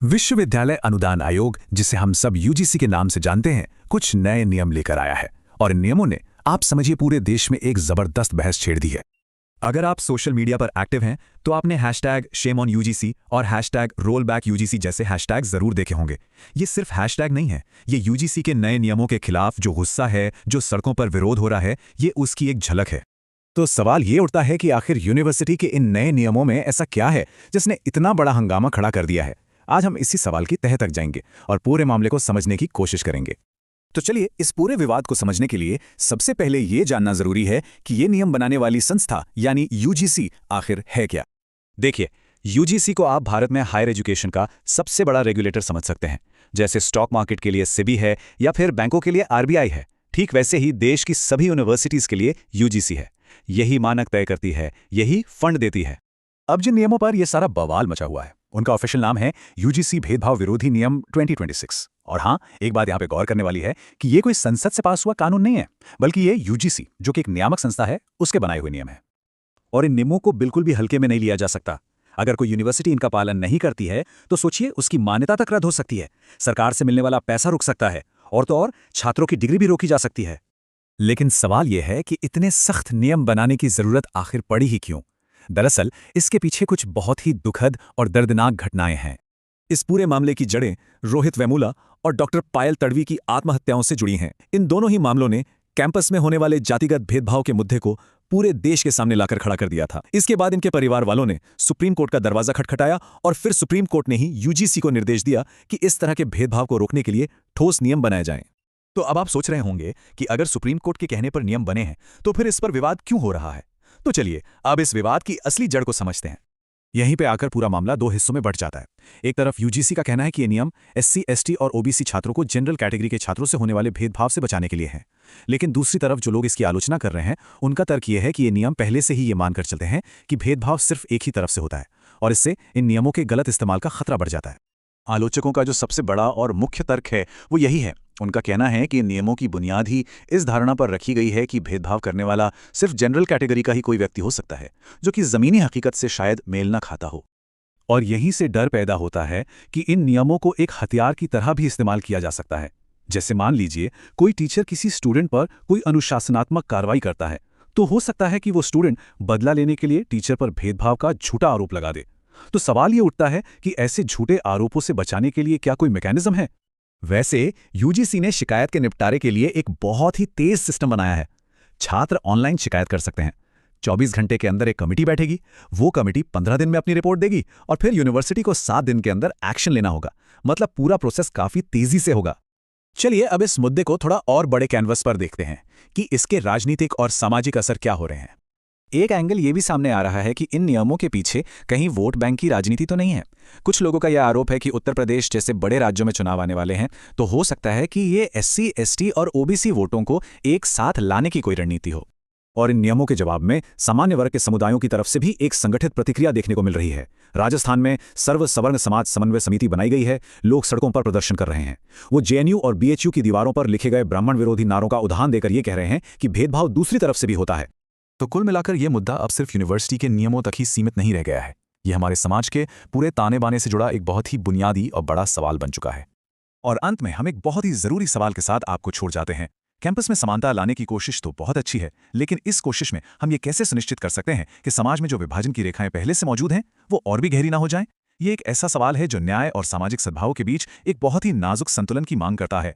विश्वविद्यालय अनुदान आयोग, जिसे हम सब यूजीसी के नाम से जानते हैं, कुछ नए नियम लेकर आया है और इन नियमों ने आप समझिए पूरे देश में एक जबरदस्त बहस छेड़ दी है। अगर आप सोशल मीडिया पर एक्टिव हैं तो आपने #ShameOnUGC और #RollbackUGC जैसे हैशटैग जरूर देखे होंगे। ये सिर्फ हैशटैग नहीं है, ये यूजीसी के नए नियमों के खिलाफ जो गुस्सा है, जो सड़कों पर विरोध हो रहा है, ये उसकी एक झलक है। तो सवाल ये उठता है कि आखिर यूनिवर्सिटी के इन नए नियमों में ऐसा क्या है जिसने इतना बड़ा हंगामा खड़ा कर दिया है। आज हम इसी सवाल की तह तक जाएंगे और पूरे मामले को समझने की कोशिश करेंगे। तो चलिए, इस पूरे विवाद को समझने के लिए सबसे पहले ये जानना जरूरी है कि ये नियम बनाने वाली संस्था यानी यूजीसी आखिर है क्या। देखिए, यूजीसी को आप भारत में हायर एजुकेशन का सबसे बड़ा रेगुलेटर समझ सकते हैं। जैसे स्टॉक मार्केट के लिए सेबी है या फिर बैंकों के लिए आरबीआई है, ठीक वैसे ही देश की सभी यूनिवर्सिटीज के लिए यूजीसी है। यही मानक तय करती है, यही फंड देती है। अब जिन नियमों पर यह सारा बवाल मचा हुआ है, उनका ऑफिशियल नाम है यूजीसी भेदभाव विरोधी नियम 2026। और हाँ, एक बात यहाँ पे गौर करने वाली है कि ये कोई संसद से पास हुआ कानून नहीं है, बल्कि ये यूजीसी, जो कि एक नियामक संस्था है, उसके बनाए हुए नियम है। और इन नियमों को बिल्कुल भी हल्के में नहीं लिया जा सकता। अगर कोई यूनिवर्सिटी इनका पालन नहीं करती है तो सोचिए, उसकी मान्यता तक रद्द हो सकती है, सरकार से मिलने वाला पैसा रुक सकता है और तो और छात्रों की डिग्री भी रोकी जा सकती है। लेकिन सवाल यह है कि इतने सख्त नियम बनाने की जरूरत आखिर पड़ी ही क्यों। दरअसल इसके पीछे कुछ बहुत ही दुखद और दर्दनाक घटनाएं हैं। इस पूरे मामले की जड़ें रोहित वेमुला और डॉक्टर पायल तडवी की आत्महत्याओं से जुड़ी हैं। इन दोनों ही मामलों ने कैंपस में होने वाले जातिगत भेदभाव के मुद्दे को पूरे देश के सामने लाकर खड़ा कर दिया था। इसके बाद इनके परिवार वालों ने सुप्रीम कोर्ट का दरवाजा खटखटाया और फिर सुप्रीम कोर्ट ने ही यूजीसी को निर्देश दिया कि इस तरह के भेदभाव को रोकने के लिए ठोस नियम बनाए जाएं। तो अब आप सोच रहे होंगे कि अगर सुप्रीम कोर्ट के कहने पर नियम बने हैं तो फिर इस पर विवाद क्यों हो रहा है। तो चलिए, अब इस विवाद की असली जड़ को समझते हैं। यहीं पे आकर पूरा मामला दो हिस्सों में बढ़ जाता है। एक तरफ यूजीसी का कहना है कि ये नियम एससी, एसटी और ओबीसी छात्रों को जनरल कैटेगरी के छात्रों से होने वाले भेदभाव से बचाने के लिए है। लेकिन दूसरी तरफ जो लोग इसकी आलोचना कर रहे हैं, उनका तर्क ये है कि ये नियम पहले से ही ये मानकर चलते हैं कि भेदभाव सिर्फ एक ही तरफ से होता है और इससे इन नियमों के गलत इस्तेमाल का खतरा बढ़ जाता है। आलोचकों का जो सबसे बड़ा और मुख्य तर्क है वो यही है। उनका कहना है कि नियमों की बुनियाद ही इस धारणा पर रखी गई है कि भेदभाव करने वाला सिर्फ जनरल कैटेगरी का ही कोई व्यक्ति हो सकता है, जो कि जमीनी हकीकत से शायद मेल न खाता हो। और यहीं से डर पैदा होता है कि इन नियमों को एक हथियार की तरह भी इस्तेमाल किया जा सकता है। जैसे मान लीजिए, कोई टीचर किसी स्टूडेंट पर कोई अनुशासनात्मक कार्रवाई करता है, तो हो सकता है कि वो स्टूडेंट बदला लेने के लिए टीचर पर भेदभाव का झूठा आरोप लगा दे। तो सवाल ये उठता है कि ऐसे झूठे आरोपों से बचाने के लिए क्या कोई मैकेनिज्म है। वैसे यूजीसी ने शिकायत के निपटारे के लिए एक बहुत ही तेज सिस्टम बनाया है। छात्र ऑनलाइन शिकायत कर सकते हैं। 24 घंटे के अंदर एक कमेटी बैठेगी, वो कमेटी 15 दिन में अपनी रिपोर्ट देगी और फिर यूनिवर्सिटी को 7 दिन के अंदर एक्शन लेना होगा। मतलब पूरा प्रोसेस काफी तेजी से होगा। चलिए, अब इस मुद्दे को थोड़ा और बड़े कैनवस पर देखते हैं कि इसके राजनीतिक और सामाजिक असर क्या हो रहे हैं। एक एंगल ये भी सामने आ रहा है कि इन नियमों के पीछे कहीं वोट बैंक की राजनीति तो नहीं है। कुछ लोगों का यह आरोप है कि उत्तर प्रदेश जैसे बड़े राज्यों में चुनाव आने वाले हैं, तो हो सकता है कि ये एससी, एसटी और ओबीसी वोटों को एक साथ लाने की कोई रणनीति हो। और इन नियमों के जवाब में सामान्य वर्ग के समुदायों की तरफ से भी एक संगठित प्रतिक्रिया देखने को मिल रही है। राजस्थान में सर्व सवर्ण समाज समन्वय समिति बनाई गई है। लोग सड़कों पर प्रदर्शन कर रहे हैं। वो जेएनयू और बीएचयू की दीवारों पर लिखे गए ब्राह्मण विरोधी नारों का उदाहरण देकर ये कह रहे हैं कि भेदभाव दूसरी तरफ से भी होता है। तो कुल मिलाकर यह मुद्दा अब सिर्फ यूनिवर्सिटी के नियमों तक ही सीमित नहीं रह गया है। यह हमारे समाज के पूरे ताने बाने से जुड़ा एक बहुत ही बुनियादी और बड़ा सवाल बन चुका है। और अंत में हम एक बहुत ही जरूरी सवाल के साथ आपको छोड़ जाते हैं। कैंपस में समानता लाने की कोशिश तो बहुत अच्छी है, लेकिन इस कोशिश में हम ये कैसे सुनिश्चित कर सकते हैं कि समाज में जो विभाजन की रेखाएं पहले से मौजूद हैं, वो और भी गहरी ना हो जाएं? ये एक ऐसा सवाल है जो न्याय और सामाजिक सद्भाव के बीच एक बहुत ही नाजुक संतुलन की मांग करता है।